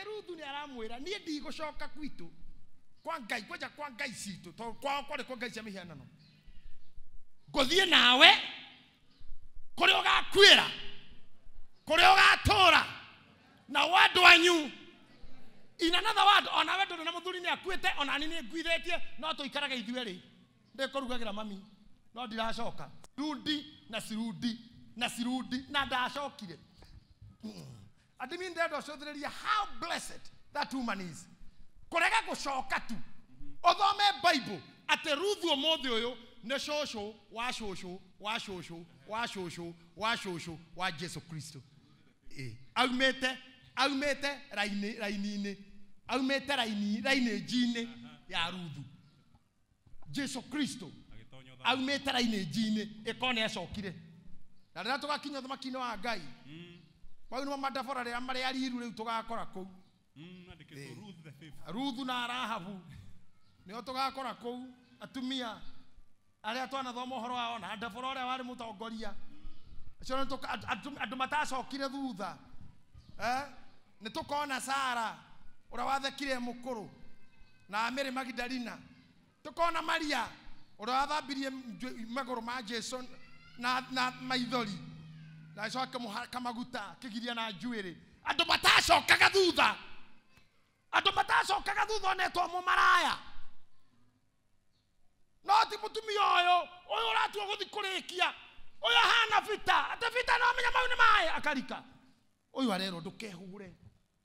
nake Ruthu ni aramwira nie ndigũcoka kwitu kwa Ngai kwaja kwa Ngai citũ to kwao kwarĩ kwa Ngai cia mĩhianano ngũthiĩ nawe kũrĩa ũgakuĩra kũrĩa ũgatũũra na wandũ wanyu. In another word, ona we ndũrĩ na mũthuri nĩ akuĩte ona ni nĩ nguithĩtie no tũikaraga ithuerĩ ndĩkũrugagĩra mami no ndiracoka sirudi na ndacokire. Adimi ndendo cũthĩrĩria how blessed that woman is. Kũrega gũcoka tu ũthome Bible atĩ Ruthu ũmũthĩ ũyũ nĩ cũcũ wa cũcũ wa cũcũ wa cũcũ wa cũcũ wa Jesu Kristo. Aumĩte raini-inĩ aumĩte raini njini ya Ruthu. Jesu Kristo aumĩte raini njini ĩkona ecokire na rĩrĩa tũgakinya ũthamaki-inĩ wa Ngai wau nĩmo mandabora rĩrĩa marĩ ariru rĩu tũgakora kũu. Ruthu na Rahabu nĩo tũgakora kũu atumia arĩa twanathoma ũhoro wao na ndabora ũrĩa warĩ mũtongoria acio andũ matacokire thutha. Nĩ tũkona Sara ũrĩa wathekire mũkũrũ na Mary Magdalena. Tũkona Maria ũrĩa wathambirie magũrũ ma Jesu na maithori na acoke kamaguta kĩgiria na njuĩrĩ. Andũ matacokaga thutha onetwo mũmaraya no ti mũtumia ũyũ ũratua gũthi kũrĩkia ũyũ hana bita atĩ bita no menya mau nĩ maĩ akarika ũyũ arerwo ndũkehũre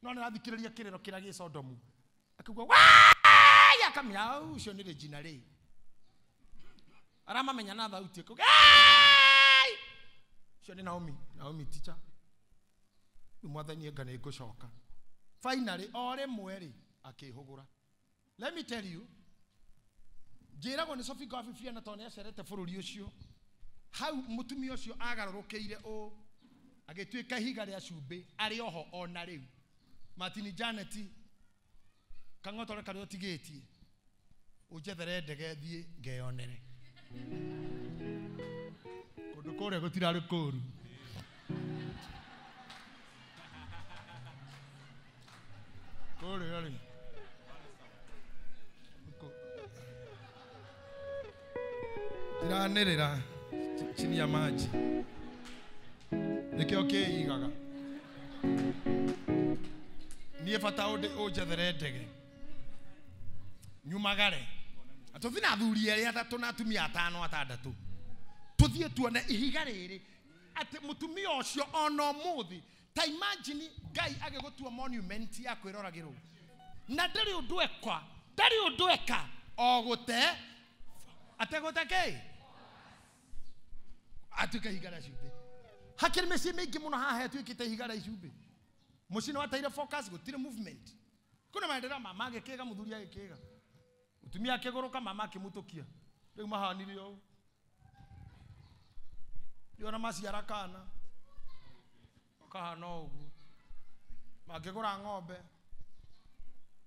no nĩ rathikĩrĩria kĩrĩro kĩrĩa gĩ Sodomu akigua wai akamenya ũcio nĩ Regina Ray aramamenya na thauti ĩkauga ũcio nĩ Naomi teacher rĩu mwathani enga nĩ ngũcoka. Finally o rĩmwe rĩ akĩhũgũra. Let me tell you njĩragwo nĩ Sophie Gafifia na tondũ nĩacerete bũrũri ũcio hau mũtumia ũcio agarũrũkĩire ũũ agĩtuĩka ihiga rĩa cumbĩ arĩ oho ona rĩu. Martin Janet kang'otore karĩa ũtigĩtie ũnjethere ndege thiĩ ngeyonere kũndũ kũrĩa gũtirarĩ kũru. Kũrĩa rĩ tiranĩrĩra chini ya maji nĩkĩo kĩigaga niĩ bata ũnjethere ndege nyumagare tũthiĩ na athuri erĩ atatũ na atumia atano atandatũ tũthiĩ tuone ihiga rĩrĩ atĩ mũtumia ũcio ona ũmũthĩ ta imagine Ngai agĩgũtua monument ya kwĩroragĩrwo na ndarĩ ũndũ eka o gũte ategũte atuĩka ihiga rĩa cumbĩ. Hakĩrĩ mĩciĩ mĩingĩ mũno haha atuĩkĩte ihiga rĩa cumbĩ. Mũciĩ nĩ wateire focus gũtirĩ movement. Kuna maendeleo mama agĩkĩga mũthuri agĩkĩga mũtumia akĩgũrũka mama akĩmũtũkia rĩu mahanire ũũ yona maciara kana kahana ũguo makĩgũra ng'ombe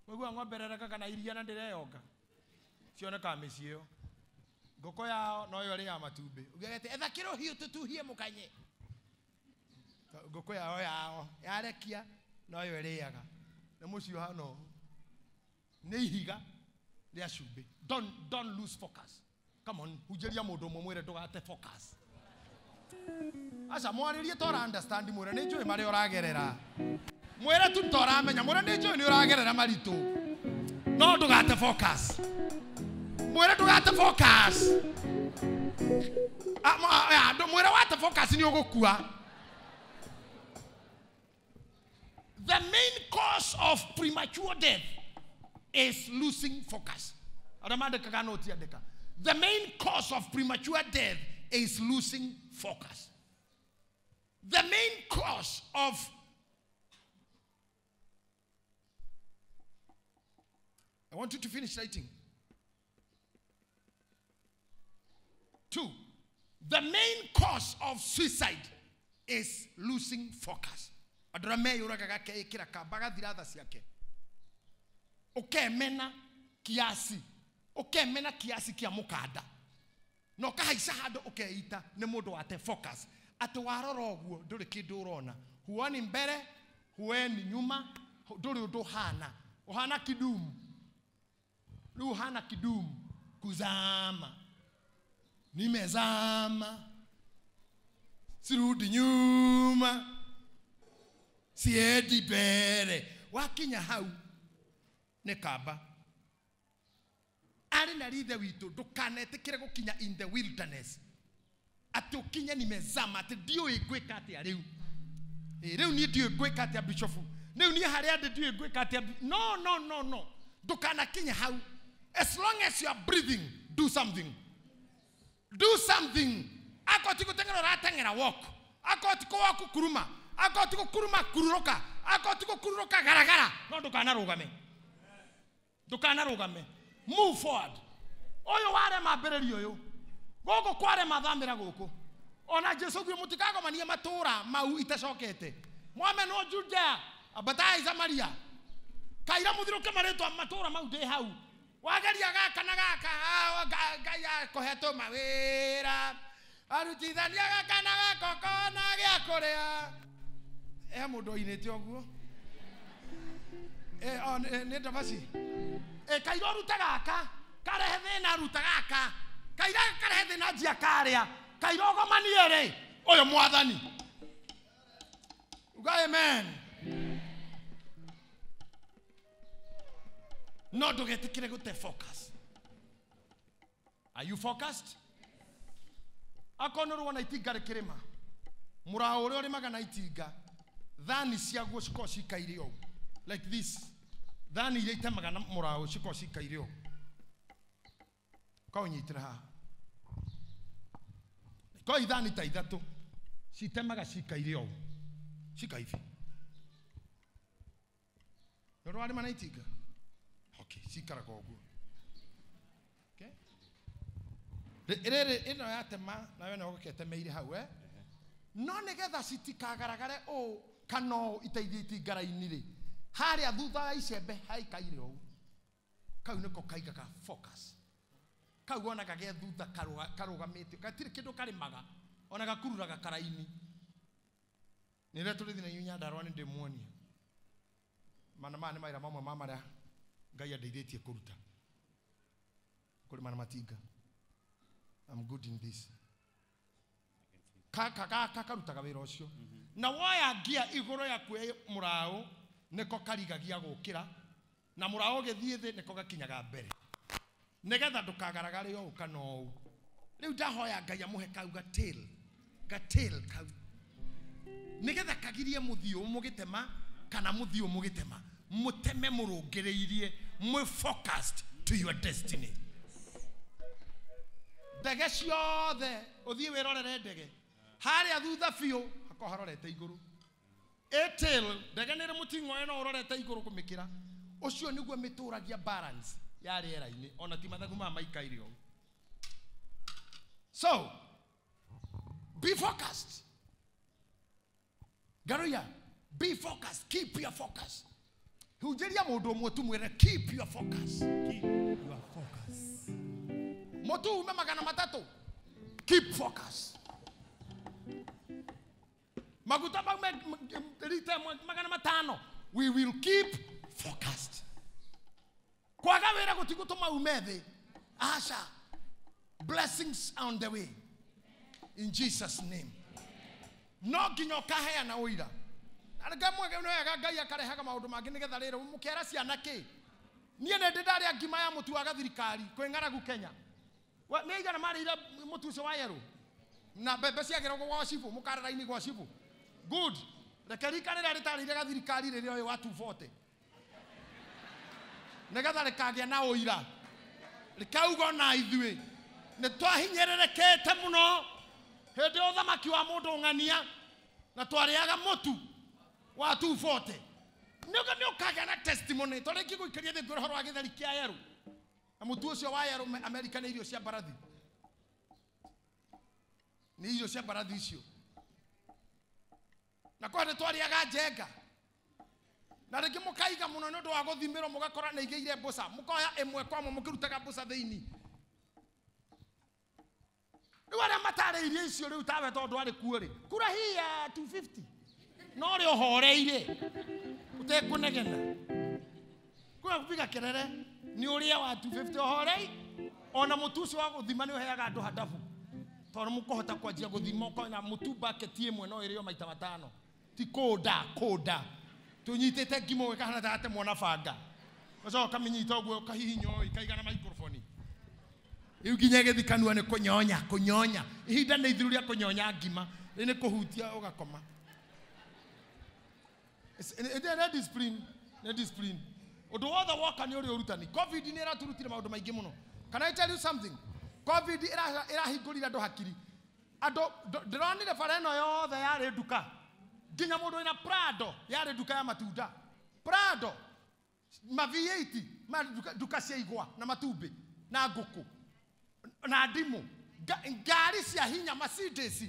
mũigua ng'ombe rereka kana iria na ndĩreyonga cioneka mĩciĩ ĩyo ngũkũ yao no yo ĩrĩ ya matumbĩ ugagete etha kĩrũhiũ tũtuhie mũkanye ngũkũ yao yarekia no yo ĩrĩaga na mũciĩ ũhana ũũ nĩ ihiga rĩa cumbĩ. Don't lose focus. Come on, hujeria mũndũ ũmwe mwĩre ndũgate focus. Aca mwarĩrie tora understand mwĩre nĩ njũĩ marĩa ũragerera mwĩre tu toramenya mwĩre nĩ njũĩ nĩ ũragerera maritũ no ndũgate focus mwĩre ndũgate focus mwĩre wate focus nĩ ũgũkua. The main cause of premature death is losing focus. The main cause of premature death is losing focus. The main cause of I want you to finish writing. 2. The main cause of suicide is losing focus. Ukemena kiasi kia mukada no kahaica handũ ũkeita nĩ mũndũ wate focus atĩ warora ũguo ndũrĩ kĩndũ ũrona huoni mbere huoni nyuma nduri undu hana uhana kidumu lu hana kidumu kuzama nimezama sirudi nyuma siedi mbere wakinya hau ne kaba ari na rithe witu ndukanetikire gukinya in the wilderness ati ukinya nimezama ati dio igwika ati ariu riu ni dio igwika ati bishofu riu ni haria dio igwika ati no ndukanakinya hau as long as you are breathing do something akoti kutengera ratengera walk akoti ko walk kuruma akoti ko kuruma kururuka akoti ko kururuka garagara no ndukanarugame move forward oyo ware mabireri oyo gogo kware mathamira guku ona Jesu gwe mutikago manie matura mau itacokete mwame no Judea abatai Samaria kaira muthiruke maretwa matura mau de hau wagaria gaka na gaka gaya koheto mawira arutithania gaka na gaka kona gya kuria mundu inete oguo ne ndabasi kaira ruta gaka karehe thina ruta gaka kaira karehe thina njia karia kaira ogomanie ri oyo mwathani uga amen no ndugetikire gute focus. Are you focused? Akono wana itinga rikirima murao uri maga na itinga thani ciaguo ciko cikairio like this thani ile itemaga na murao ciko cikairio ko nyitira ha ko ithani ta ithatu citemaga cikairio cikaifi no ari mana itinga okay cikara koguo okay ino yatema nawe no guketemeire hau no negetha citikagaragare o kano iteithiti ngara-ini ri haria thutha wa icembe haikaire o kau niko kaigaga focus kau ona kage thutha karugamite gatiri kindu karimaga ona gakururaga kara-ini nire turithi na yunya ndarwa ni ndimuonia mana maira mamwe mamaria Ngai andeithĩtie kuruta kuri mana matinga. I'm good in this. Kaka karutaga wĩra ũcio na woya ngia igũrũ ya kuoya murao niko karigagia gũkĩra na murao gĩthiĩ thĩ niko gakinyaga mbere nigetha ndukagaragare o kana o rĩu ndahoya Ngai amuhe kau gatel kau nigetha kagirie muthio mugitema kana muthio mugitema muteme murungireirie mu focused to your destiny. Ndege ciothe uthie wirorere ndege haria thutha biu akoharorete iguru etel ndege nire mutingo eno urorete iguru kumikira ucio niguo mituragia balance ya riera-ini ona ti mathagu ma maikairio. So be focused. Garuya, be focused. Keep your focus. Hujeria mundu umwe tu mwire keep your focus. Keep your focus. Motu ume magana matatu. Keep focus. Maguta magana matano. We will keep focused. Kwaga wira gutigutuma umethe. Asha. Blessings on the way. In Jesus' name. No ginyo kahea na uira. Araga mwege no yaga Ngai akarehaga maundu mangi nigetha rero mukera ciana ki. Nie ne ndari angima ya mutu wa gathirikari kwengaragu Kenya. Ni igana marira mutu ucio wa yero. Na bebe ciagera gwa cibu mukarara-ini gwa cibu. Good. Rekerika rira ritarire gathirikari riri oyo wa 240. Nigetha rikagia na uira. Rikaugo na ithui. Ne twahinyererekete muno. Hende uthamaki wa mundu ngania na twariaga mutu wa 240 nio kaga na testimony tore kiguikaria the ngoro wa githari kia yeru na mutu ucio wa yeru America ni irio cia barathi ni irio cia barathi icio na kwende twariaga njenga na rigi mukaiga muno ndu wa guthimiro mugakora na igeire mbusa mukoya emwe kwa mukirutaga mbusa theini. Niwara matare irio icio riu tawe tondu ari kuore kura hia 250 no ri ohoreire utekunegena kwa kupiga kelele ni uria wa 250 ohorei ona mutusi wa guthima ni uheaga andu hadabu tondu mukohota kwanjia guthima ko na mutu bucket imwe no irio maita matano ti koda tunyitete ngimo we kana tate mwana banga ucoka kaminyita uguo kahihinyo ikaigana microphone iu nginya githikanua ni kunyonya ihinda ni ithiru ria kunyonya ngima ni kuhutia ugakoma ne discipline odo wothe woka ni uri urutani covid ni iraturutire maundu maingi muno. Can I tell you something? Covid irahingurira andu hakiri andu ndironire fareno yothe yari nduka nginya mundu ina Prado yari nduka ya matunda Prado ma V8 ma nduka cia igwa na matumbi na nguku na ndimu ngari cia hinya Mercedes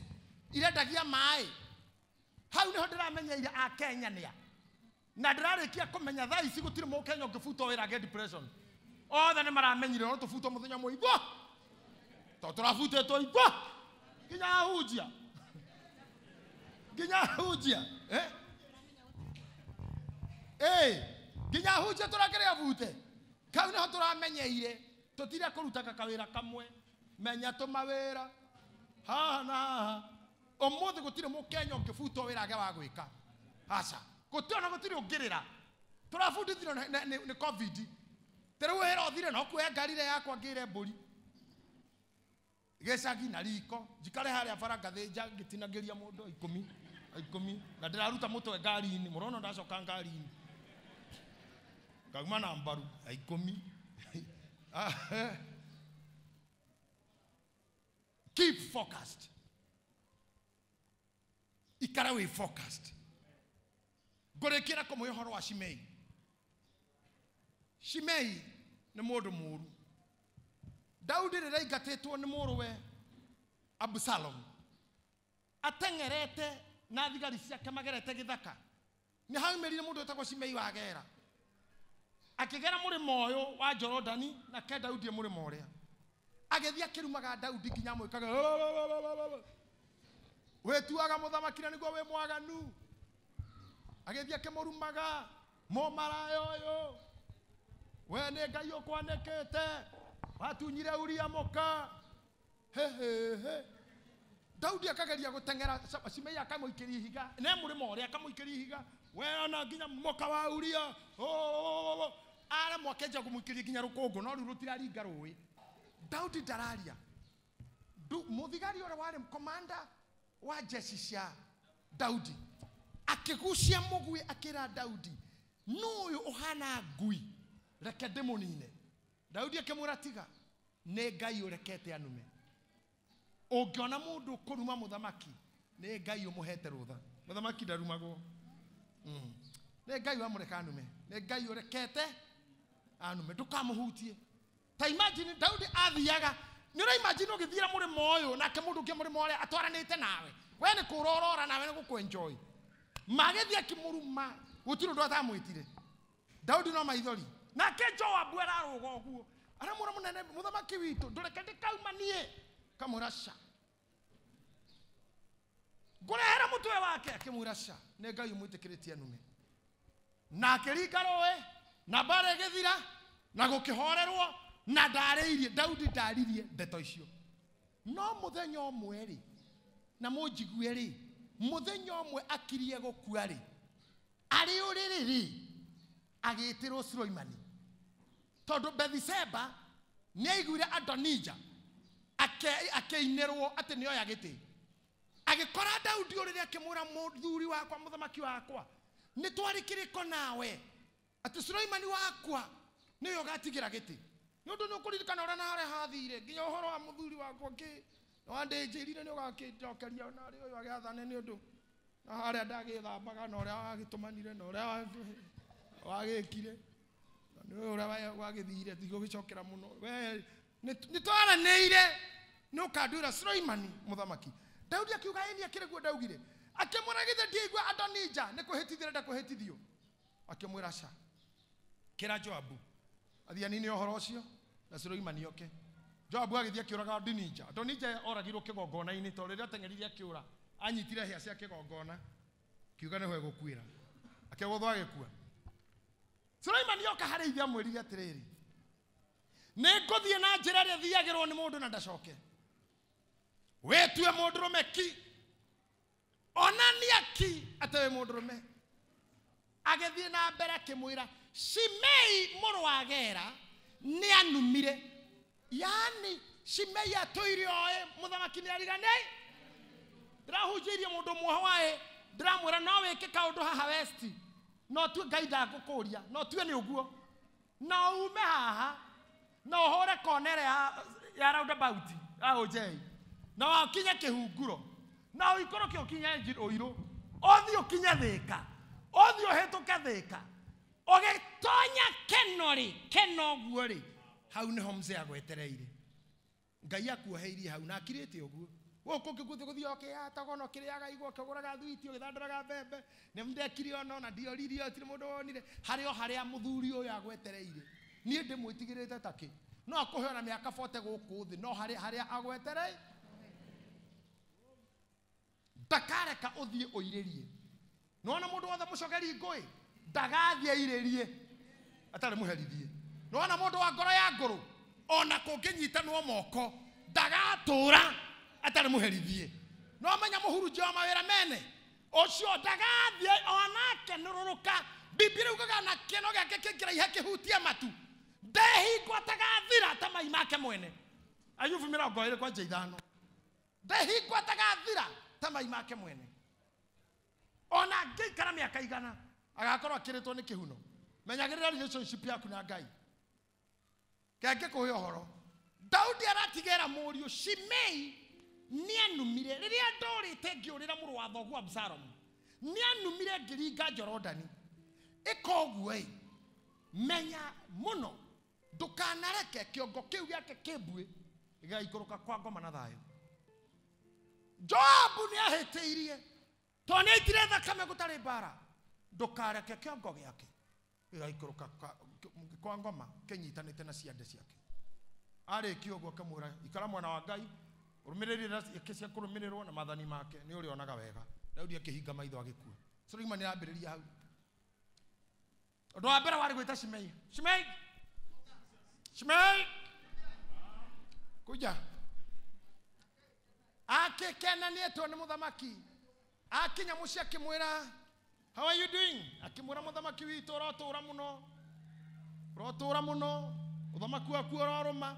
irendagia mai hau niho ndiramenyeire a Kenya nia na ndirarikia kumenya thaa ici gutire mu Kenya ngifuto wira get depression othe ni maramenyire no tufuto muthenya muigwa to turafutetwo igwa ginya hujia ginya hujia turakerea bute kau niho turamenyeire tutire kurutaka kawira kamwe menya tumawira haha na haha omuthi gutire mu Kenya ngifuto wira age wa gwika aca gutiona gutire ungirira turafundithiro ni covid tere wera othire no kuya ngarire yakwa ngire mburi gecagi na riko njikare haria baranga thinja ngitinagiria mundu 10 na ndiraruta mutwe ngari-ini murono ndacoka ngari-ini ngaguma na mbaru 10 keep focused ikara we focused ngorekera ko muhoro wa Shimei ni mundu muru Daudi rira igatetwo ni muruwe Absalom atengerete na thigari ciake magerete githaka ni haumerire mundu etagwo Shimei wagera akigera murimo uyu wa Jorodani na ke Daudi murimo uria agethia kirumaga Daudi nginya mwikaga wetuaga muthamakira niguo we mwaganu agethia kimurumaga mo marayo uyu we ne Ngai ukwanekete watunyire Uria moka Daudi akageria gutengera Shimei akamuikiria higa ne murimo uria akamuikiria higa we ona nginya moka wa Uria ara mwakenja kumuikiria nginya rukungu no rutiraringa ruwi Daudi dararia muthigari ora wari commander wa jeshi cia Daudi akigucia mugwi akira Daudi nuyu uhana ngui reke demonine Daudi akimuratiga ne Ngai urekete anume ungiona mundu kuruma muthamaki ne Ngai umuhete rutha muthamaki darumagwo ne Ngai amureka anume ne Ngai urekete anume ndukamuhutie ta imagine Daudi athiaga ni ura imagine ugithira murimo uyu nake mundu ke murimo uria atwaranite nawe we ni kurorora nawe ni gukuenjoy magethia kimuruma gutiru ndo atamwitire Daudi no maithori nake Joabu araruga oguo ara mura munene muthamaki witu ndurekete kaumanie kamurasha ngurehera mutwe wake akimurasha ne Ngai umwitikiritie anume na kirigaroe na bare githira na gukihorerwo na ndariirie Daudi ndaririe ndeto icio no muthenya omwe ri na munjigwe ri muthenya omwe akirie gukua ri ari uririri agitirwo Suleimani tondu Bathsheba ni aiguire Adonija akeinerwo ati ni oya giti agikora Daudi uriri akimura muthuri wakwa muthamaki wakwa ni twarikiriko nawe ati Suleimani wakwa ni yo gatigira giti nundu ni ukuririkana ora na hathire nginya uhoro wa muthuri wakwa ki wandinjirire ni ugakinjokeria na ri uyu agiathane ni undu na haria ndagithambaga na uria wagitumanire na uria wagikire ni uria wagithire tigo gicokera muno we ni twaraneire ni ukandura Suleimani muthamaki Daudi akiuga yeye akiriguo Daugire akimuragithe ndigwa Adonija ni kuhitithire ndakuhitithio akimwira sha kira Joabu athia nini ohoro ucio na Suleimani oke Joabu agithia kiuraga Adonija oragirwo kigongona-ini to riria tengeriria kiura anyitire hia cia kigongona kiuga ni hwe gukwira akegwo agikua Sulaimani yoka harä ithia mwĩrire atĩrĩrĩ, nĩ ngũthiĩ na njĩra ĩrĩa thiagĩrwo nĩ mũndũ na ndacoke. Wĩtue mũndũrũme ki, onania ki atĩ wĩ mũndũrũme. Agĩthiĩ na mbere akĩmwĩra, Shimei mũrũ wa Gera nĩ anumire. Yani Shimei atũire oĩ mũthamaki nĩ ariganĩi. Ndĩrahunjĩirie mũndũ muoho waĩ, ndĩramwĩra no wĩke kaũndũ haha West, no tue Ngai ndagũkũria, no tue nĩ ũguo, no ume haha no ũhũre konere ya roundabout OJ, no ũkinye Kĩhunguro, no ũikũrũke ũkinye Ũirũ, ũthiĩ ũkinye Thĩka, ũthiĩ ũhĩtũke Thĩka, ũgĩtonya Keno ũguo rĩ, hau nĩho mzee agwetereire. Ngai akuoheirie hau na akirĩte ũguo. Gũkũ gũthiĩ ũkĩhataga no kĩrĩaga igua ũkĩgũraga thwiti ũgĩthandũraga mbembe, nĩ ndekire ono na ndioririe atire mũndũ wonire, harĩa mũthuri ũyũ agwetereire. Niĩ ndĩmwĩtigĩrĩte takĩ, no akũhe ona mĩaka 40 gũkũ thĩ, no harĩa agwetereire ndakareka ũthiĩ ũirĩrie. Nona mũndũ wothe mũcogeri ngũĩ ndagathiĩ airĩrie atarĩ mũherithie. Nona mũndũ wa ngoro ya ngũrũ ona kũngĩnyitanwo moko ndagatũra atarĩ mũherithie. No menya mũhurunjia wa mawĩra mene ũcio ndagathiĩ onake nũrũrũka. Biblia yugaga na kĩno gĩake kĩngĩraiha kĩhutie matu ndehingwo atagathira ta mai make mwene. Ayubu 20:5. Ndehingwo atagathira ta mai make mwene. Ona ngĩikara mĩaka igana agakorwo akĩrĩtwo nĩ kĩhuno. Menyagĩrĩra relationship yaku na Ngai. Kenge kũhe ũhoro. Daudi aratigĩra mũriũ Shimei nĩ anumire rĩrĩa ndorĩte ngĩũrĩra mũrũ wa thoguo Absalom. Nĩ anumire ngĩringa Jorodani. Ĩka ũguo menya mũno ndũkanareke kĩongo kĩu gĩake kĩmbue gĩgaikũrũka kwa ngoma na thayũ. Joabu nĩ ahĩtĩirie tondũ nĩ aitire thakame gũtarĩ mbara. Ndũkareke kĩongo gĩake gĩgaikũrũka kwa ngoma kĩnyitanĩte na ciande ciake. Arĩkia ũguo akĩmwĩra ikara mwena wa Ngai, ũrũmĩrĩrie ciake cia kũrũmĩrĩrwo na maathani make nĩ ũrĩonaga wega. Daudi akĩhinga maitho agĩkua. Suleimani arambĩrĩria hau. Ũndũ wa mbere warĩ gwĩta Shimei. Shimei kuja akĩkenanĩtwo nĩ mũthamaki. Akinya mũciĩ akĩmwĩra, how are you doing? Akĩmwĩra mũthamaki witũ ũrotũra mũno, ũthamaki waku ũrorũma.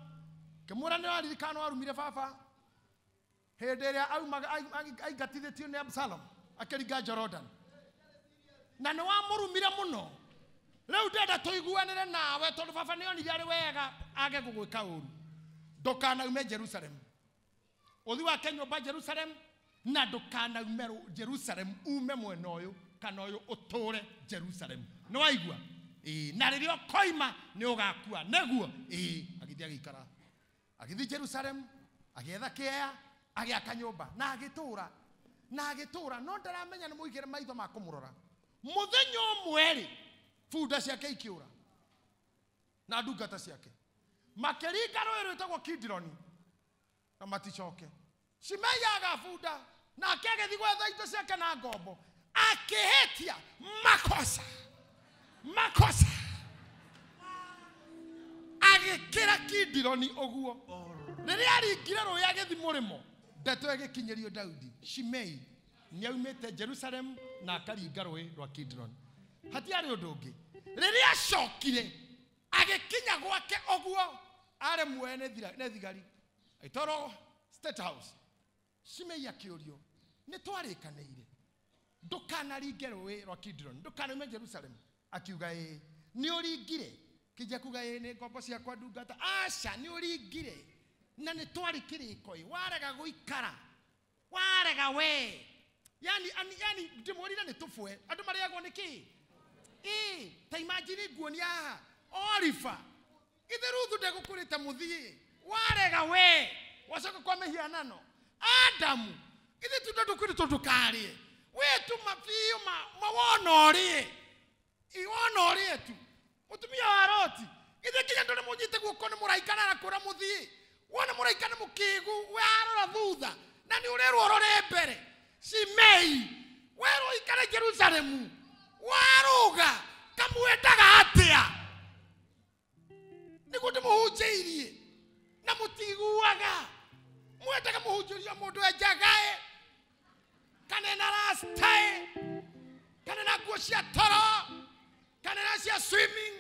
Akĩmwĩra nĩ waririkana warumire baba hĩndĩ ĩrĩa aingatithĩtio nĩ Absalom akĩringa Jordan, na nĩ wamũrumire mũno. Rĩu ndenda tũiguanĩre nawe tondũ baba nĩ onire arĩ wega age gũgwĩka ũru. Ndũkanaume Jerusalem, ũthiĩ wake nyũmba Jerusalem, na ndũkanaume Jerusalem ume mwena ũyũ kana ũyũ ũtũre Jerusalem. Nĩ waigua? Na rĩrĩa ũkoima nĩ ũgakua. Nĩguo? Agĩthiĩ agĩikara, agĩthiĩ Jerusalem, agĩetha kĩea, agĩaka nyũmba na agĩtũra. No ndaramenya nĩ mũigĩre maitho ma kũmũrora. Mũthenya ũmwe rĩ, bunda ciake ikĩũra na ndungata ciake makĩringa rũĩ rwĩtagwo Kidironi na maticoke. Shimei agabunda na agĩthiĩ gwetha indo ciake na ngombo, akĩhĩtia makosa agĩkĩra Kidironi ũguo. Rĩrĩa aringire rũĩ agĩthiĩ mũrĩmo, ndeto ĩgĩkinyĩrio Daudi, Shimei nĩ aumĩte Jerusalem na akaringa rũĩ rwa Kidironi. Hatiarĩ ũndũ ũngĩ. Rĩrĩa acokire agĩkinya gwake ũguo arĩ muoe nĩ thigari aitwarwo State House. Shimei akĩũrio, nĩ twarĩkanĩire ndũkanaringe rũĩ rwa Kidironi, ndũkanaume Jerusalem? Akiuga nĩ ũringire. Kĩnja kuga nĩ ngombo ciakwa ndungata. Aca, nĩ ũringire na nĩ twarĩ kĩrĩko. Warega gũikara, warega we. Yani ndĩmũrire nĩ tũbwe andũ marĩagwo nĩkĩ? Ta imagine nguonia haha Oliver ithe Ruthu ndegũkũrĩte mũthiĩ, warega we wacoka kwa mĩhianano. Adamu ithe tundo ndũkũrĩtwo ndũkarĩe, wĩtuma biũ mawona ũrĩe tu. Mũtumia wa Loti ithe kinya ndũrĩ mũnyite guoko nĩ mũraika na kũra mũthiĩ, wona mũraika nĩ mũkĩgu warora thutha na nĩ ũrerwo ũrore mbere. Shimei werwo ikare Jerusalemu, waruga kama mwendaga atia niguo ndimuhunjiirie na mutiguaga mwendaga muhunjiria mundu enjagae kana na rastae kana na nguo cia toro kana na cia swimming.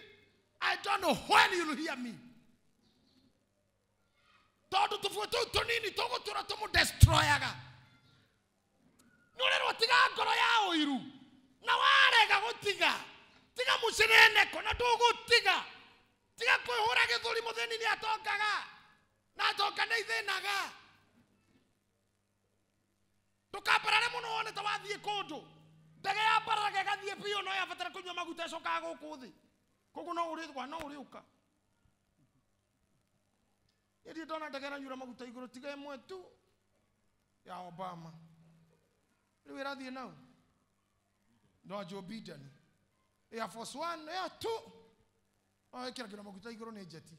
I don't know when you'll hear me. Todo tufutu tunini togo tura tumu destroyaga. Nurero tiga ngoro ya oiru na warega gutiga tiga mucinene kona ndugutiga tiga kwihura githuri mutheni ni atongaga na atonga ni ithinaga tukambarare muno wone ta wathie kundu ndege ya bararaga gathie pio no yabatara kunywa maguta coka guku thi koguo no urithwa no uriuka yedi ndona ndege na nyura maguta iguru tiga imwe tu ya Obama riu irathie nau no Joe Biden Air Force One Air 2 kira kira maguta iguru ni jeti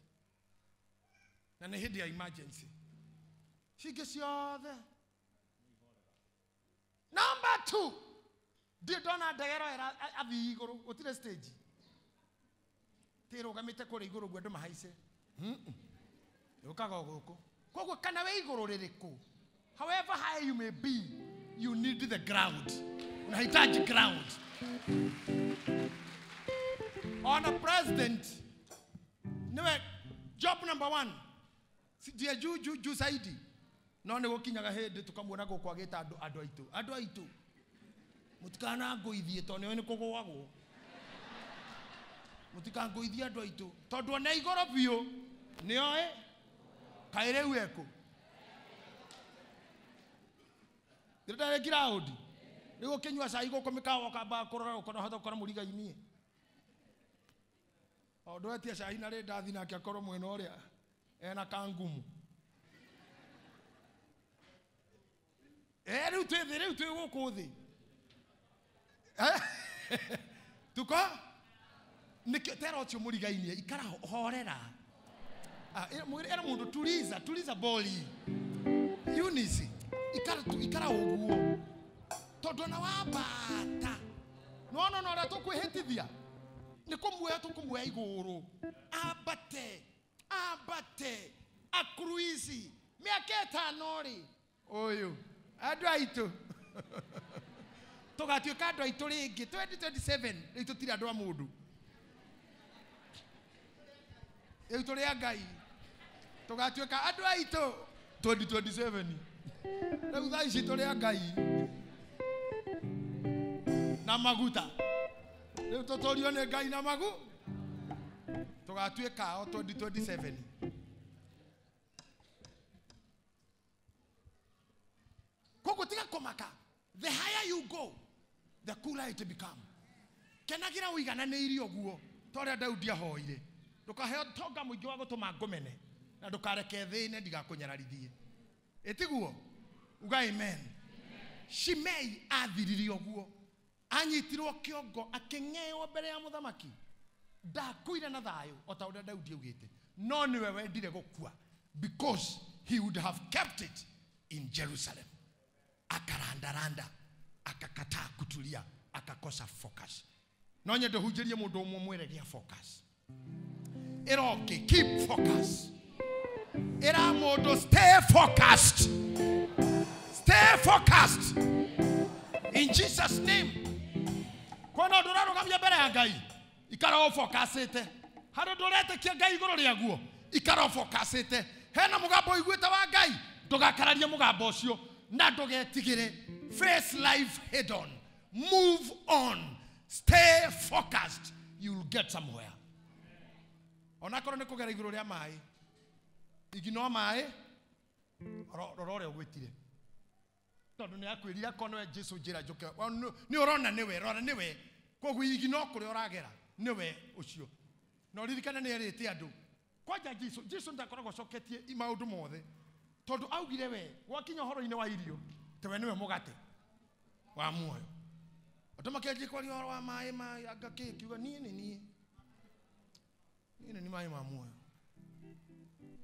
na ni hindi ya emergency shige ciothe. Number 2 ndi ndona ndegero athi iguru gutire stage tirugamite kuri iguru gwe ndu mahaice ukaga guku koguo kana we iguru ririku however high you may be you need the ground. Unahitaji ground. On a president niwe job number 1 dia juu saidi no ne gokinyaga hindi tukamuona guku agita andu aitu mutikana ngoithie to ne kugwagwo mutikana ngoithie andu aitu tondu na igoro bio ni oe kaire weko ndira ground nigo kinywa cai guko mikawa kamba kurora ukono hotho kora muriga inie ondo atia cai na renda thina akia korwo mwena uria ena kangumu riu twi guku thi tuko nikio tero cio muriga inie ikara horera era mundu tuliza boli Eunice ikara uguo tondu na wabata no ra tukwihitithia ni kumwe tukumwe iguru abate akruizi miaka 5 ri oyo andu aitu tugatuika andu aitu ringi 2027 ri tutire andu a mundu itu ria Ngai tugatuika andu aitu 2027 riu thaa ici turi a Ngai na maguta riu tutorio ni Ngai na magu tugatuika o 2027 koguo tiga komaka. The higher you go the cooler it become. Kenagira uigananiire oguo toria Daudi ahoire ndukahe tonga muingi wa gutuma ngomene na ndukareke thine ndigakunyararithie etiguo uga amen. Shimei athiriri oguo anyitirwo kiongo akeng'eo mbere ya muthamaki ndakuire na thayo ota uria Daudi augite no niwe wendire gukua because he would have kept it in Jerusalem. Akarandaranda akakataa kutulia akakosa focus. No nyende hujirie mundu umwe mwereria focus. Eroke keep focus. Era modo stay focused. Stay focused. In Jesus name. Kono nduraro kamya mbere ya Ngai. Ikara focusite. Haro ndurete kia Ngai iguru riaguo. Ikara focusite. Hena mugambo iguita wa Ngai. Ndugakararia mugambo ucio na ndugetigire. Face life head on. Move on. Stay focused. You'll get somewhere. Onakoro ne kugera iguru ria mai. Igino mai. Rorore ogwetire. Tondu ni akwirira kono Jesu njira njuke. Ni urona niwe. Koguo igino kuri oragera. Niwe ucio. No ririkana ni erite andu. Kwaja Jesu ndakoragwo coketie imaundu mothe. Tondu augire we gwakinya horo-ini wa irio. Tewe niwe mugate wa muoyo. Otomakeje kwa rio wa mai agake kiuga nini ni mai ma muoyo.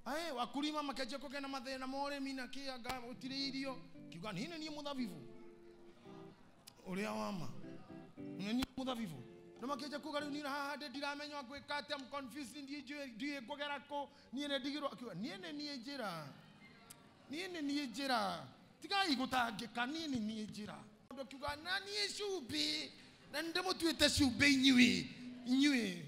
Aye wakulima makeje kugena mathina more mina kiaga utire irio kiuga nini ni muthabibu uria wama ni muthabibu Namakeja kuga riu ni haha ndiramenya gwika atia am confused ndiye ngogera ko nie ne ndigirwo akiuga nie ne njira tigai gutangika nie njira ndo kiuga na nie cubi na ndimutuite cubi inyui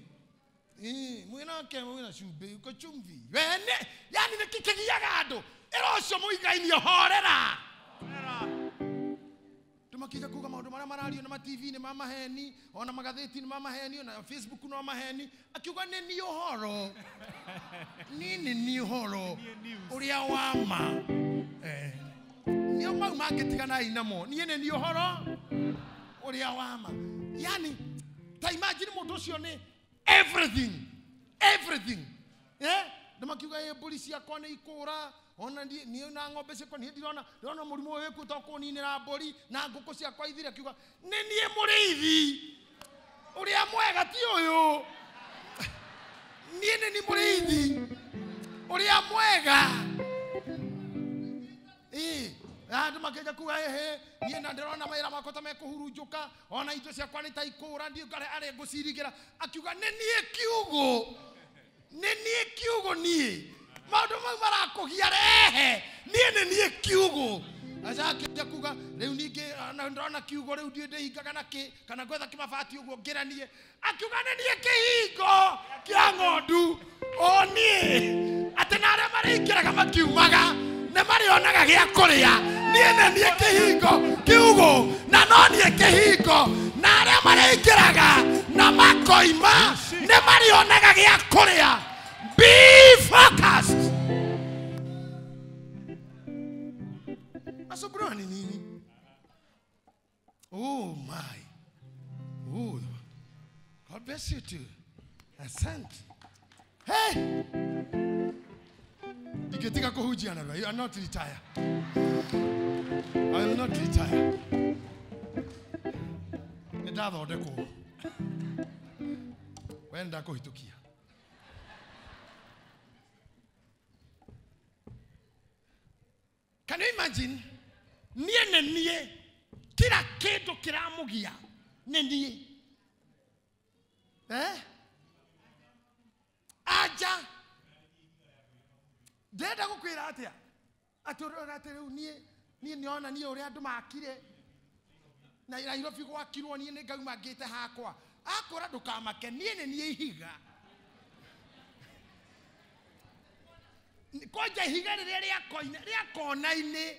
mwina ke mwina cubi ko chumvi wene yani ne kikigiaga andu irocio muigainio horera tumakija kuga maundu maria marario na TV ni mama heni ona magatheti ni mama heni na Facebook no mama heni akiuga ni uhoro ni uhoro uria wama ni mau mangitigana inamo ni uhoro uria wama yani ta imagine mundu ucio ni everything tumakiuga polisi yakwa ni ikura ona ni na ng'ombe ciakwa ni ndirona murimu uyu wikuta kuninira mburi na nguku ciakwa ithire kiuga ni nie muriithi uria mwega ti uyu ni muriithi uria mwega andu makeja kuga nie na ndirona maira makota mekuhurunjuka ona indo ciakwa ni ta ikura ndio kare are ngucirigira akiuga ni nie kiugo nie maundu mau marakugia rehe nie kiugo aja kija kuga riu ningi ndona kiugo riu ndie ndehingaga naki kana gwetha kimabati uguo ngiranie akiuga nie kihingo kia ng'ondu nie ati na aria marikiraga makiumaga ne marionaga gia kuria nie kihingo kiugo na no nie kihingo na aria marikiraga na makoima ne marionaga gia kuria. Be focused. Asobrani nini? Oh my. Oh, God bless you too. Asante. Hey. Iketika kuhujiana. You are not retired. I will not retire. Nedado deko. Wenda kuhitukia. Can you imagine? Nie kila kitu kiramugia nie aja ndenda gukwira atia aturora atiru nie niona nie uri andu makire na Nairobi gwakirwo nie ni ngauma ngite hakwa akora ndukamake nie ihiga koja ihiga riria kona-ini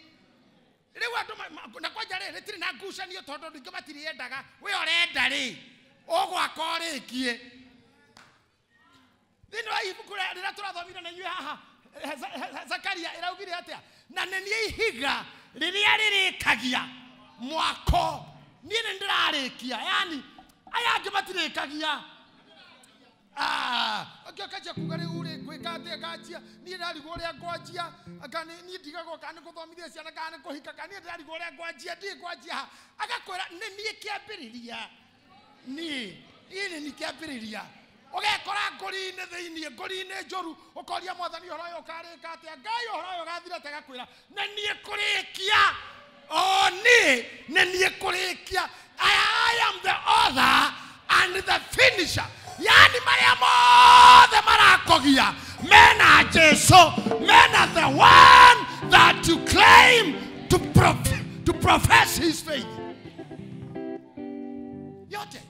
riu andu na koja ritiri na ngucanio tondu ndingi matiriendaga we urenda ri ugwaka urikie thini wa ibuku riria turathomire na inyuĩ haha Zakaria iraugire atia na nĩ ihiga riria ririkagia mwako nie nĩ ndirarikia yani aya angi matirikagia akaja kuga riu ri gwika atia gajia nie ndarigwo ria ngwanjia aka nie ndigagwo kana guthomithia ciana kana kuhika kana nie ndarigwo ria ngwanjia ndi ngwanjia agakwira nie kiambiriria nie ni kiambiriria ugekora nguri-ini thiini nguri-ini njoru ukoria mwathani uhoro uyu ukarika atia ngai uhoro uyu ugathira tega kwira na nie kurikia nie kurikia I am the author and the finisher. Yani maria mothe marakogia mena Jesu mena the one that you claim to profess his faith yote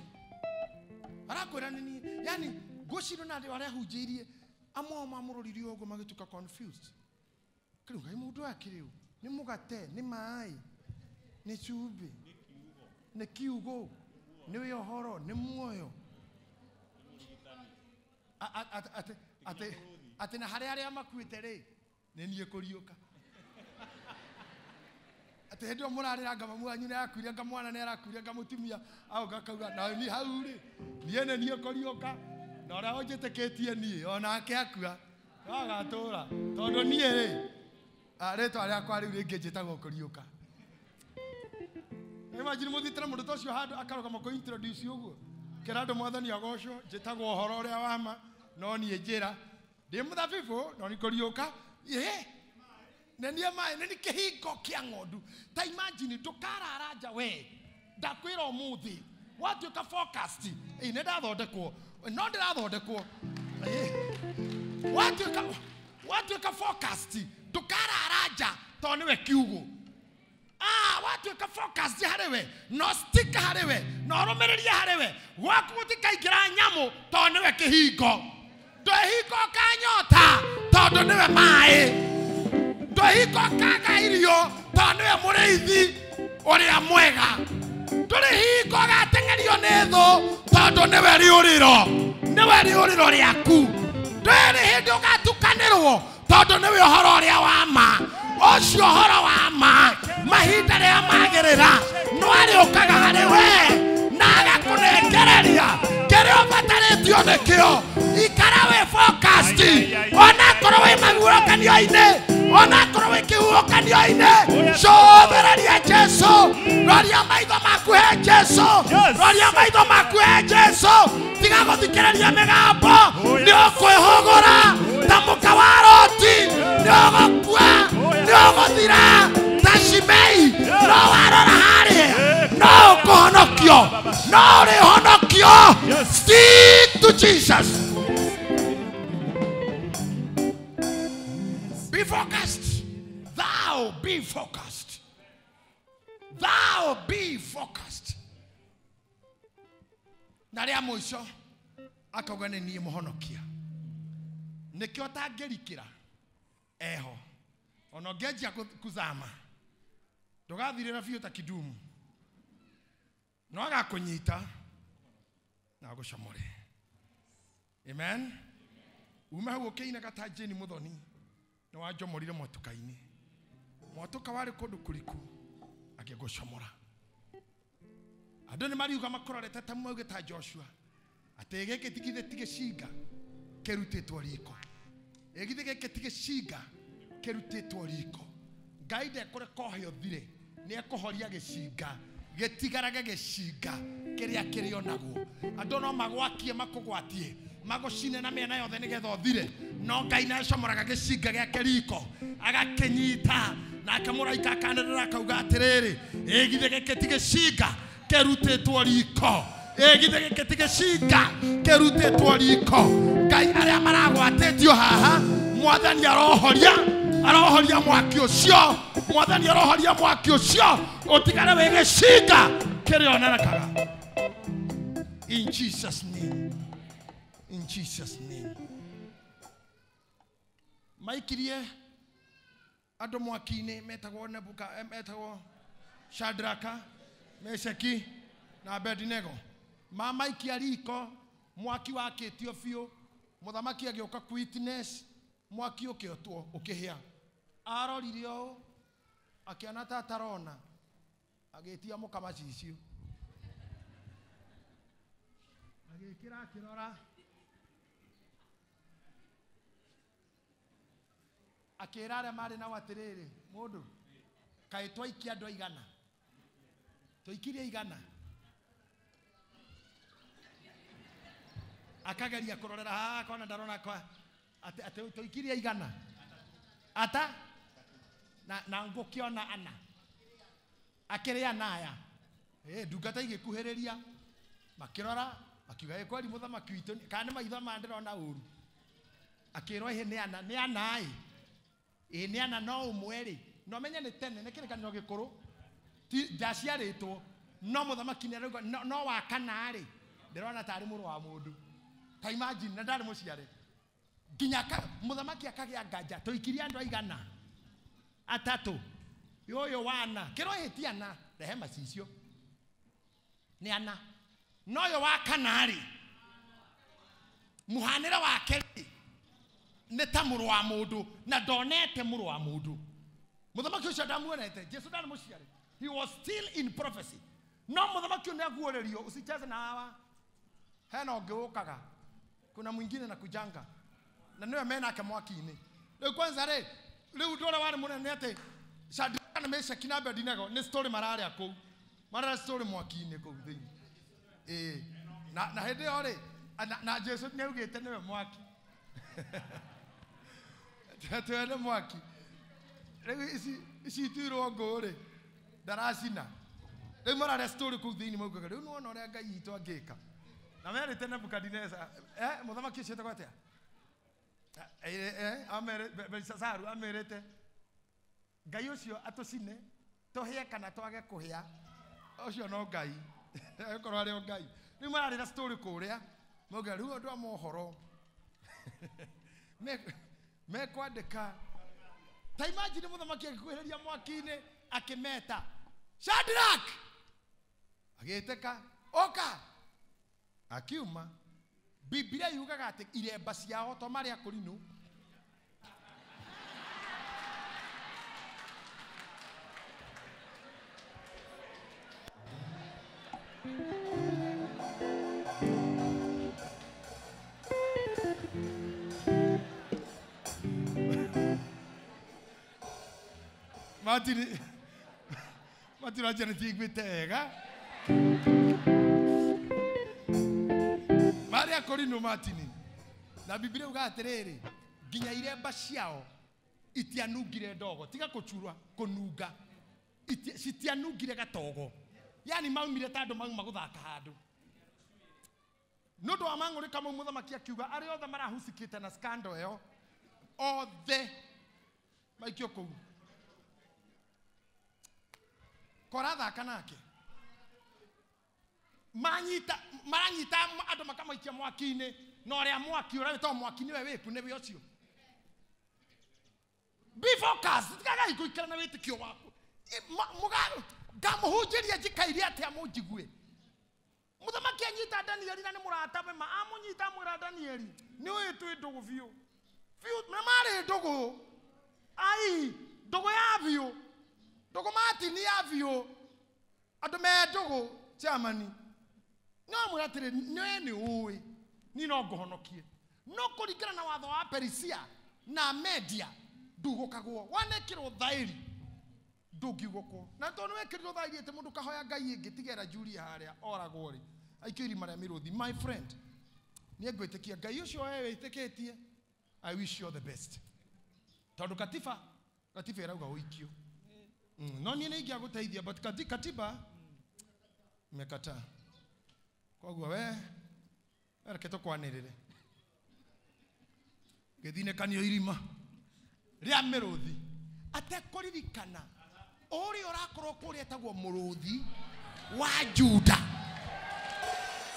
arakwira nini yani guciro na wale hujirie amo mamururirio ugo magituka confused kiri ngai mundu akiriu ni mugate ni mai ni chubi ni kiugo ni yohoro ni muoyo ate na haria makuite ri ni nie kuriuka ate hendu murarira ngama mwanyu ne akuria ngamwana ne arakuria ngamutumia au gakauga na ni hau ri nie nie kuriuka na ora ojiteketie nie onake akua agatura tondu nie ri aretwa ria kwa riu ringi njitagwo kuriuka imagine muthitira mundu tocio handu akaroga mako introduce uguo kirando mwathani agocwo njitagwo uhoro uria wama no nie njira ndi muthabibu no ni kuriuka nenie mai neni kihingo kia ng'ondu ta imagine ndukarara nja we ndakwira umuthi watuĩka focused nĩ ndathondekwo no ndĩrathondekwo watuĩka focused ndũkararanja tondũ nĩwe kiugo watuĩka focused harĩ we no stick harĩ we no ũrũmĩrĩrie harĩ we gwaku gũtikaingĩra nyamũ tondũ nĩwe kĩhingo ndwĩhingo kanyota tondũ nĩwe maĩ ndwĩhingo kaga irio tondũ nĩwe mũrĩithi ũrĩa mwega ndũrĩ hingo gateng'erio nĩ thũ tondũ nĩwe rĩũrĩro rĩaku ndũrĩ hĩndĩ ũgatukanĩrwo tondũ nĩwe ũhoro ũrĩa wa ma ũcio ũhoro wa ma mahinda rĩrĩa magĩrĩra no arĩũkaga harĩ we na agakũnengereria kĩrĩa ũbatarĩtio nĩkĩo ikara wĩ focused onakorwo wĩ maguũrũkanio-inĩ onakorwo wĩ kĩhuhũkanio-inĩ cũthĩrĩria Jesũ roria maitho maku he Jesũ roria maitho maku he Jesũ tiga gũthikĩrĩria mĩgambo nĩũkwĩhũgũra ta mũka wa Loti nĩũgũkua nĩũgũthira ta Shimei no warora harĩa no ũkũhonokio no ũrĩhonokio stick to Jesus. Be focused. Thou be focused. Thou be focused. Na rĩa mũico akauga nĩ niĩ mũhonokia nĩkĩo tangĩrikĩra eho ona ũngĩanjia kuzama ndũgathirĩra biũ ta Kidumu no agakũnyita na agũcomore. Amen. Uma hau ũkĩinaga ta Jane Muthoni nĩ wanjomorire mwatũka-inĩ mwatũka warĩ kũndũ kũriku akĩgũcomora. Andũ nĩ mariuga makororete ta mauge ta Joshua atĩ gĩkĩ tigithe tigĩcinga kĩrutĩtwo riko gĩkĩ gĩkĩ tigĩcinga kĩrutĩtwo riko. Ngai ndekũreka ũhĩe ũthire nĩ ekũhoria gĩcinga gĩtigarage gĩcinga kĩrĩa kĩrĩ onagwo. Andũ no magwakie makũgwatie magũcine na mĩena yothe nĩgetha ũthire no Ngai nĩacomoraga gĩcinga gĩake riko agakĩnyita na akamũraika akanĩrĩra akauga atĩrĩrĩ githĩ gĩkĩ tigĩcinga kĩrutĩtwo riko githĩ gĩkĩ tigĩcinga kĩrutĩtwo riko. Ngai arĩa maragwatĩtio haha Mwathani arohoria mwaki ũcio Mwathani arohoria mwaki ũcio ũtigare wĩ gĩcinga kĩrĩa onarekaga. In Jesus name. In Jesus name. Maikirie andũ mwaki-inĩ metagwo Shadraka, Meshaki na Abednego. Mamaikia riko mwaki wakĩtio biũ mũthamaki agĩũka witness mwaki ũkĩotwo ũkĩhĩa. Arorire ũũ akĩona ta atarona agĩtia mũkamacicio agĩkĩra akĩrora akĩra arĩa marĩ na atĩrĩrĩ mũndũ kaĩ twaikia andũ aigana tũikirie igana akageria kũrorera haha akona ndarona kwa atĩ tũikirie igana ata na ngũkĩona ana akĩrĩa naya ndungata igĩkuhĩrĩria makĩrora makiuga kweli mũthamaki witũ kana nĩ maitho ma ndĩrona ũru akĩrwo nĩ ana nĩ ana no ũmwe rĩ no menye nĩ tene nĩ kĩrĩkanĩro gĩkũrũ ndaciarĩtwo no mũthamaki nĩ arauga no wa kana rĩ ndĩrona tarĩ mũrũ wa mũndũ ta imagine na ndarĩ mũciare nginya mũthamaki akagĩa nganja tũikirie andũ aigana atatũ yoyo wana kĩrohĩtia ana rehe macicio nĩ ana no yo wa kana rĩ mũhanĩre wake rĩ nĩ ta mũrũ wa mũndũ na ndonete mũrũ wa mũndũ. Mũthamaki ũcio ndamuonete Jesu ndarĩ mũciare. He was still in prophecy. No mũthamaki ũcio nĩaguũrĩrio usicheze na hawa hena ũngĩ ũkaga kuna mwingine na kujanga na niwe mena ake mwaki-inĩ. Rĩu kwanza rĩ rĩu ndũrĩa warĩ mũnene atĩ Shadraka na Meshaki na Abednego nĩ story mararĩa kũu mararĩa story mwaki-inĩ kũu thĩinĩ na hĩndĩ ĩyo rĩ na Jesu nĩaugĩte nĩwe mwaki twene mwaki rĩu ici tuirwo ngũ rĩ ndaracina Rĩu mararĩa story kũu thĩinĩ maugaga rĩu nĩwona ũrĩa Ngai witũ angĩka. Na merĩte Nebukadineza mũthamaki ũcio etagwo atĩa? Belshazaru amerĩte Ngai ũcio atũcine tũhĩe kana twage kũhĩa. Ũcio no Ngai. Akorwo arĩ o Ngai. Rĩu mararĩra story kũrĩa maugaga rĩu andũ a mohoro mekwandĩka. Ta imagine mũthamaki akĩkuhĩrĩria mwaki-inĩ akĩmeta Shadrach agĩtĩka oka akiuma. Biblia yugaga atĩ iremba ciao to marĩa kũrinũ Matira jana tigwitega Maria Korino Martini na Biblia uga atiriri nginya iremba ciao itianungire ndogo tiga kuchurwa kununga citianungire gatogo yani maumire tandu mauma guthaka handu nundu wa mang'uri kama muthamaki akiuga ari othe marahusikite na scandal eo othe maikio kuu korathaka nake maranyita andu makamaikia mwaki-ini na uria mwaki urawita mwaki niwe wiku niwe ucio. Be focused tigaga ikuikara na witikio waku mugaru ngamuhunjiria njikairie atia munjigue. Muthamaki anyita Danieli na ni muratabe ma amunyita mwira Danieli ni witu ndugu biu na mari ndugu ai ndugu ya biu ndugu Martin ya biu andu me ndugu Germany no muratire ni uwi ni no ngohonokie no kuringana na watho wa Perisia na Media ndugukagwo wanekirwo thairi ndungigukwo na tondu wekirwo thairi ete mundu kahoya Ngai ingi tigera Julia haria oragwo ri aikiri maria miruthi. My friend ni ngwitikia Ngai ucio wewe itikitie. I wish you the best tondu katiba irauga uikio no ni ingia guteithia but katiba mekata koguo we ereketo kwanirire githine kanio irima ria miruthi atekuririkana uri urakorwo kuri etagwo muruthi wa Juda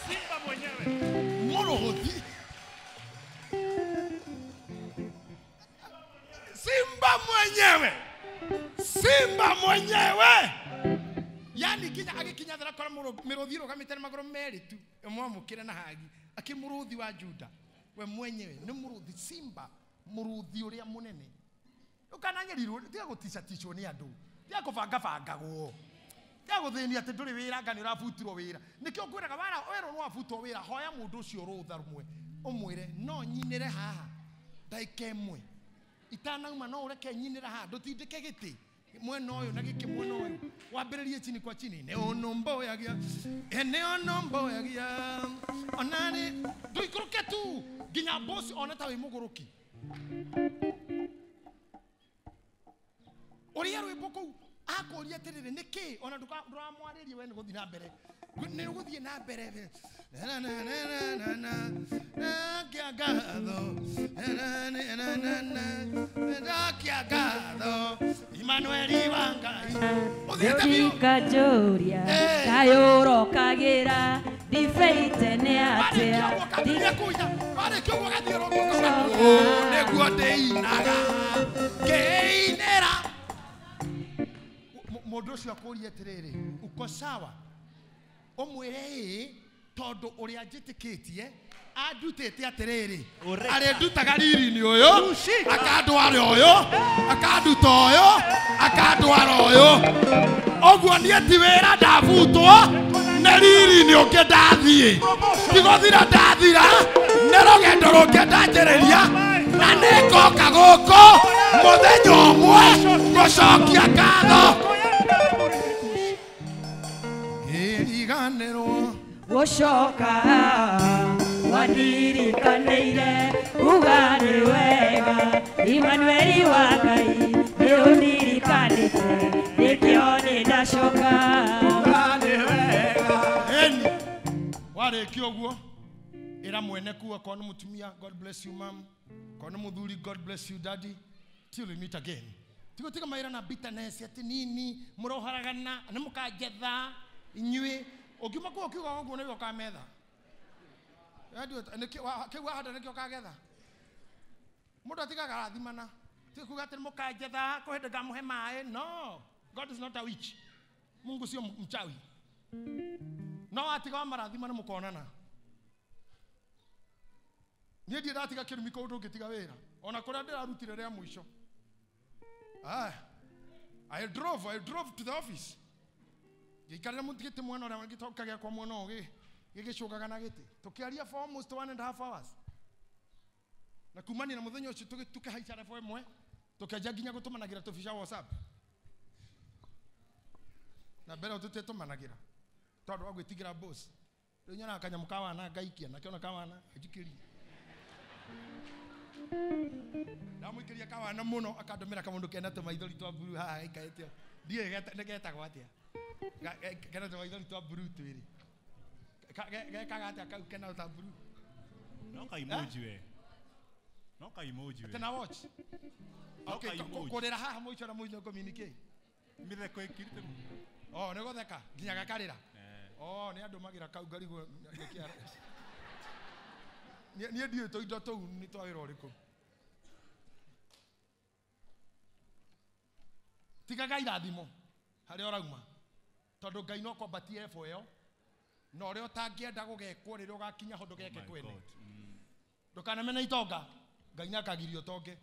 Simba mwenyewe muruthi Simba mwenyewe yani kinya agikinya thara kora miruthi rugamite na magoro meri tu emwamukire na hagi akimuruthi wa Juda we mwenyewe ni muruthi Simba muruthi uria munene ukananyerirwo tiga gutisha tisho ni andu tiga kubangagwo tiga guthini ati nduri wira ngani urabutirwo wira nikio kwiraga wara wero no abutwo wira hoya mundu ucio rutha rumwe umwire no nyinire haha ndaike mwe itanauma no ureke nyinire haha ndutindike giti mwena uyu na giki mwena uyu wambiririe chini kwa chini ne onomboyagia onani nduikuruke tu nginya boss oneta wi muguruki uria rwimbo kuu akoria tiriri niki ona nduramwaririe we niguthii na mbere ni guthii na mbere kiagatho Emmanuel Wangai Kajuria kayoro kagira difeite ne atia pare kyo wakadiro neguo deinaga keinera mundu ucio akuria tiriri uko sawa omwire tondu uria njitikitie andutite atiriri ari ndutaga riri-ini uyu akandwara uyu akanduta uyu akandwara uyu oguo nie ti wira ndabutwo ne riri-ini ungi ndathie tiguthira ndathira ne rugendo rungi ndanjiriria na ningoka guku muthenya umwe gucokia ngatho iriganirwo gushoka wadirikaneire uga ni wega Emmanuel Wangai ni unirikanite nikio ni ndashoka warĩkia ũguo ĩra mwene kuo korwo nĩ mũtumia God bless you mom, korwo nĩ mũthuri God bless you daddy, till we meet again. Tiga maira na bitterness ati nini mũroharagana nĩ mũkanjetha inyuĩ ũngiuma kuo kiuga ũguo nĩwe ũkametha kĩu wahanda nĩkĩo ũkagetha mũndũ atigaga rathimana ti kuga atĩ mũkanjetha kũhĩndĩ ngamũhe maĩ. No, God is not a witch. Mungu sio mchawi. No atiga marathimana mũkonana. Niĩ ndiĩ ndatiga kĩrumi kũu ndũngĩtiga wĩra ona kũrĩa ndĩrarutire rĩa mũico. I drove to the office. Gikarira mutigite mwana ora ngitokaga kwa mwana oge gigicugaga na giti tukiaria for almost 1.5 hours na kumani na muthenya ucio tukihaica rebo imwe tukiaja nginya gutumanagira tubisha WhatsApp na mbere tutetumanagira tondu wa gwitigira boss riu nyana kanya mukawana ngaikia na kiona kawana ajikiri ndamuikiria kawana muno akandumira kamundu kena tumaithori twa buru haha ikaete ndiye negetagwo atia kena tumaithori twa buru twiri gekaga atia kau kena twa buru no ka emoji we tena watch okay kurira haha muico na muico communicate mitheko ikirite oh nego theka nginya gakarira oh ni andu magira kau ngarigo ngikiara ni ndiye to indo tou ni twawira uriku tigaga irathimo hari orauma tondu Ngai no kwambatie efo yo no ri utangienda gugekwo riri ugakinya hondo geke kwene ndukanamena itonga Ngai nakagirio tonge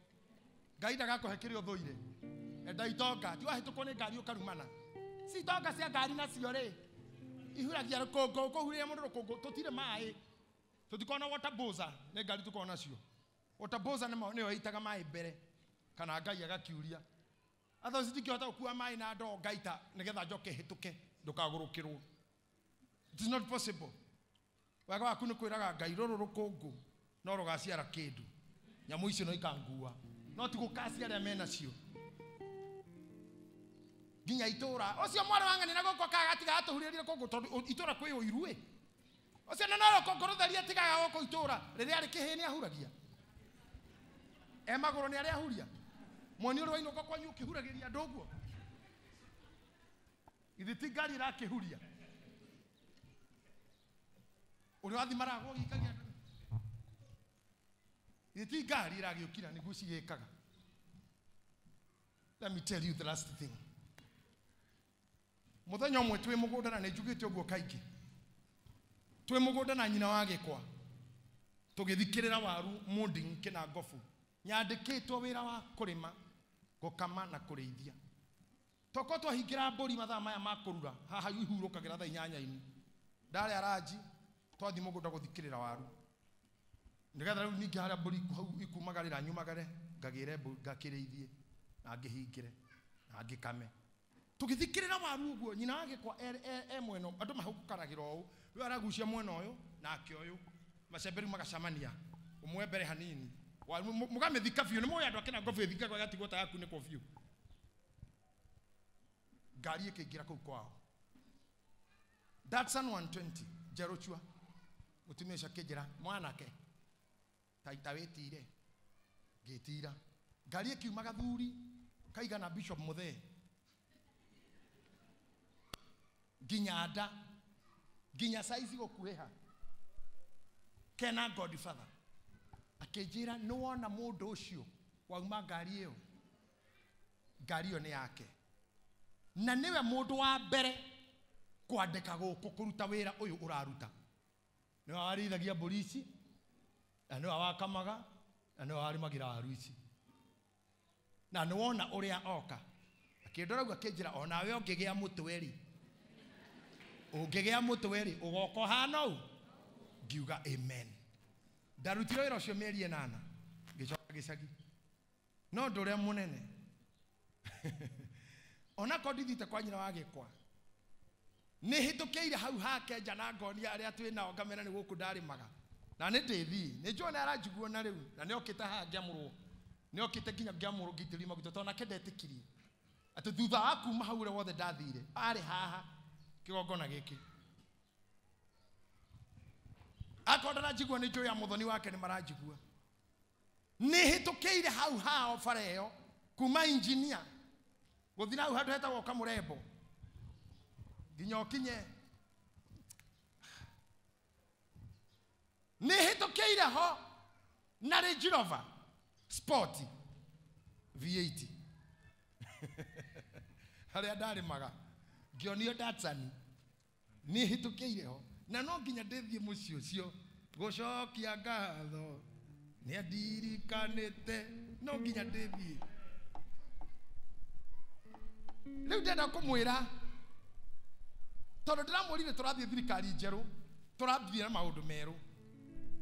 Ngai ndagakuhe kirio thuire enda itonga ti wahitukwo ni ngari ukarumana si itonga cia ngari nacio ri ihuragia rukungu kuhuria mundu rukungu tutire mai tutikona water boza ne ngari tukona nacio water boza ne itaga mai mbere kana Ngai agakiuria atho sitikihota gukua mai na ndo ngaita nigetha njoke hituke ndukagurukirwo. It is not possible. Waga waku ni kwiraga Ngai ruru rukungu no rugaciara kindu nyamu icio no ikangua no ti gukasi aria mena cio ginya itura ucio mwana wanga ni na goko kagatiga atuhurire kungu tondu itura kwi uirue ucio no rukungu rutheria tigaga goko itura riria ari kihini ahuragia maguru ni aria ahuria mwoni uri waino kwa kwanyu ukihuragiria ndoguo ithiti ngari rakihuria uri wathi marago gikagia ithiti ngari ragiukira nigu cigikaga. Let me tell you the last thing. Muthenya umwe twi mugunda na njugite uguo kaingi twi mugunda na nyina wa gikwa tugithikirira waru munding kina ngofu nyandikitwo wira wa kurima gukama na kureithia toko twahingira mburi mathaa maya makurura haha ihurukagira thaa 8 ndari araji twathi mugunda guthikirira waru ndigatha riu ningi haria mburi ikumagarira nyumagare ngagire ngakireithie na ngihingire na ngikame tugithikirira waru uguo nyina wake kwa mweno andu mahukaragira u we aragucia mwena uyu na akioyu macemberi magacamania umwe mbere hanini mugamethika biu ni moya andu akina ngofu ethika kwa gatigwo ta yaku ni ko biu ngari ikiingira kuu kwao. Datsun 120 Jerochua mutumia shakejera mwanake taita wetire gitira ngari ikiumaga thuri kaiga na Bishop Muthee ginyanda ginya saizi gokureha kena Godfather akejira no wona mundu ucio wauma ngari iyo ni yake na niwe mundu wa mbere kwandika guku kuruta wira uyu uraruta niwe warithagia polisi na niwe wakamaga na niwe warimagira waru ici na ni wona uria oka akindora gwa kejira ona we ongigia mutweri ungigia mutweri ugoko hano ngiuga amen. Darutiro wira ucio mieri 8 gicoka gicagi no ndure munene ona kodithite kwa nyina wagikwa ni hitukeire hau hake jana ngoni aria twina ongamena ni guku ndarimaga na ni ndithi ni njona aranjiguo na riu na ni okita ha ngiamurwo ni okite ginya ngiamurwo ngitiri maguta tona kendetikirie ati thutha wa kuma hau wothe ndathire ari haha kigongona giki akorana jigwa ni jo ya muthoni wake ni marajigua ni hitukeire hau hao fareo kuma engineer guthina hau handu hetagwo kamurembo nginya okinye ni hitukeire ho na Range Rover Sport V8 haria ndarimaga ngionio Datsun ni hitukeire ho na no nginya ndithie mucio cio gucokia ngatho ni andirikanite no nginya ndithie riu ndenda kumwira tondu ndiramurire turathie thirikari njeru turathie na maundu meru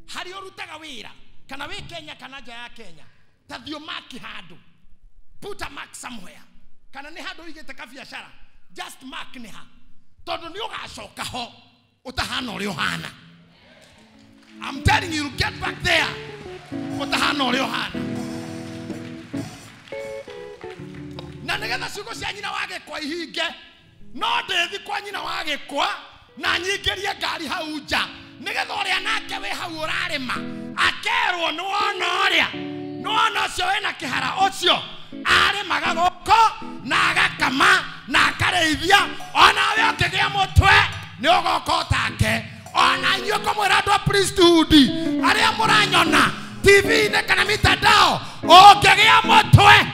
hari urutaga wira kana we Kenya kana nja ya Kenya tathio maki handu put a mark somewhere kana ni handu igite ka biashara just mark ni ha tondu ni ugacoka ho utahana uri uhana. I'm telling you, get back there utahana uri uhana na nigetha ciugo cia nyina wage kwa ihinge no ndethi kwa nyina wage kwa na nyingerie ngari hau nja nigetha uria nake we hau urarima akerwo ni wona uria ni wona ucio wena kihara ucio arimaga goko na agakama na akareithia ona we ukigia mutwe ni ugoka take ona inyo komwira andu a priesthood aria muranyona TV ne kana mitandao ukigia mutwe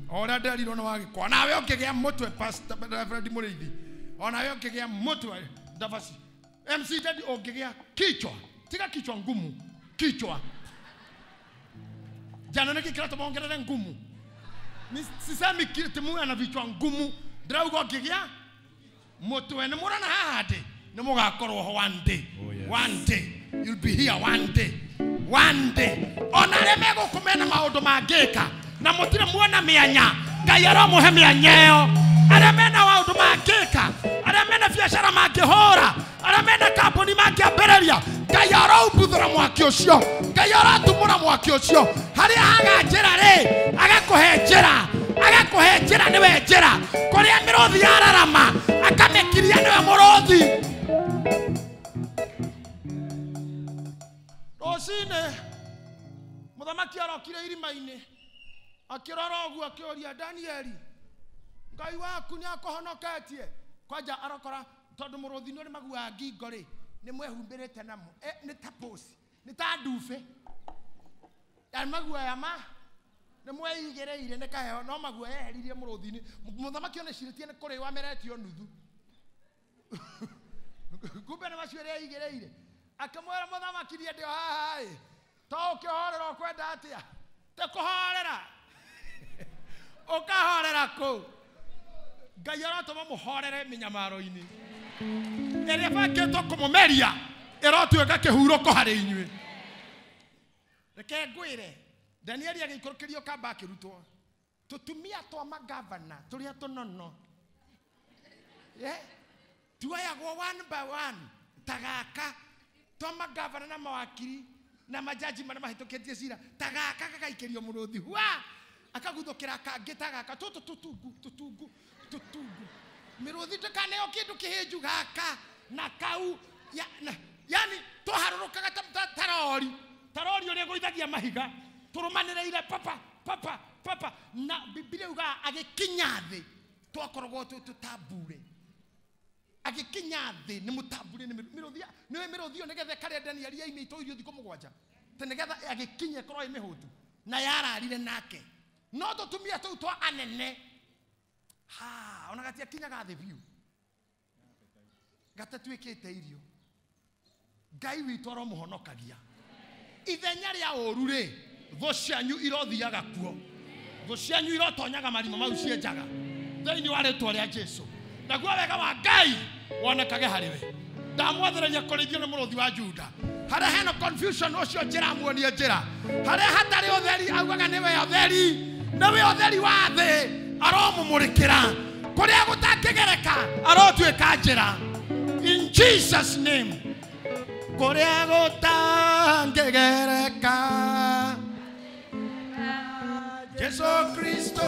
ora nderirwo no wagikwa na we ukigia mutwe Pastor Reverend Muriithi ona we ukigia mutwe Ndavasi MC Daddy ukigia kichwa tika kichwa ngumu kichwa jana nikikira tumongerere ngumu sisemi timu ana vichwa ngumu draugo ukigia mutwe ni murana hahade ni mugakorwo ho one day. Oh, yes. One day you'll be here one day ona reme gukumena maundu mangika na mutire muona mianya Ngai aromuhe mianyeo aramena maundu mangika aramena biashara mangihora aramena kampuni mangiambereria Ngai araubuthura mwaki ucio Ngai aratumura mwaki ucio haria haganjira ri agakuhe njira niwe njira kuria miruthi yararama akamekiria niwe muruthi rocine muthamaki arokire irima-ini akirora ogu akioria Danieli Ngai waku ni akohonoketie kwanja arokora tondu muruthi ni uri magua ngingo ri ni mwehumbirite namo ni taposi ni ta ndufe ya magua ya ma ni mweyigereire ni kaheo no magua yeheririe muruthi-ini muthamaki one ciritie ni kuri wa meretio nuthu kumbe ni macio ria yigereire akamwera muthamaki ndi haha to ukihorera kwenda atia te kuhorera ukahorera ku Ngai aratuma muhorere minyamaro-ini ere baketwo kumumeria erotuika kihuroko hari inywe reke ngwire Danieli agikurukirio kamba akirutwo tutumia twa magavana turia tunono tuayagwo one by one tagaka twa magavana na mawakiri na majaji mana mahitukitie cira tagaka gagaikirio muruthi wa akaguthukira kangi tagaka tutungu miruthi tukaneo kindu kihinju gaka na kau yani tuharurukaga tarori uria guithagia mahiga turumaniriire papa na Biblia uga agikinya thi twakorogwo tutambure agikinya thi ni mutambure ni miruthi nigetha kare Danieli yaime itoirio thiko mugwanja te nigetha agikinye korwo imihutu na yararire nake no tutumia tu twa anene ona gatia kinyaga thi biu gatatwikite irio Ngai witu aromuhonokagia ithenya ria uru ri tho cianyu irothiaga kuo tho cianyu irotonyaga marima mau cienjaga thiini wa ritwa ria Jesu naguo wega wa Ngai wonekage hariwe ndamwathereria kurithio ni muruthi wa Juda haria hena confusion ucio njira muonie njira haria hatari utheri augaga niwe utheri niwe utheri wa thi aromumurikira kuria gutakigereka arotwika njira in Jesus name kuria gutangigereka Jesu Kristo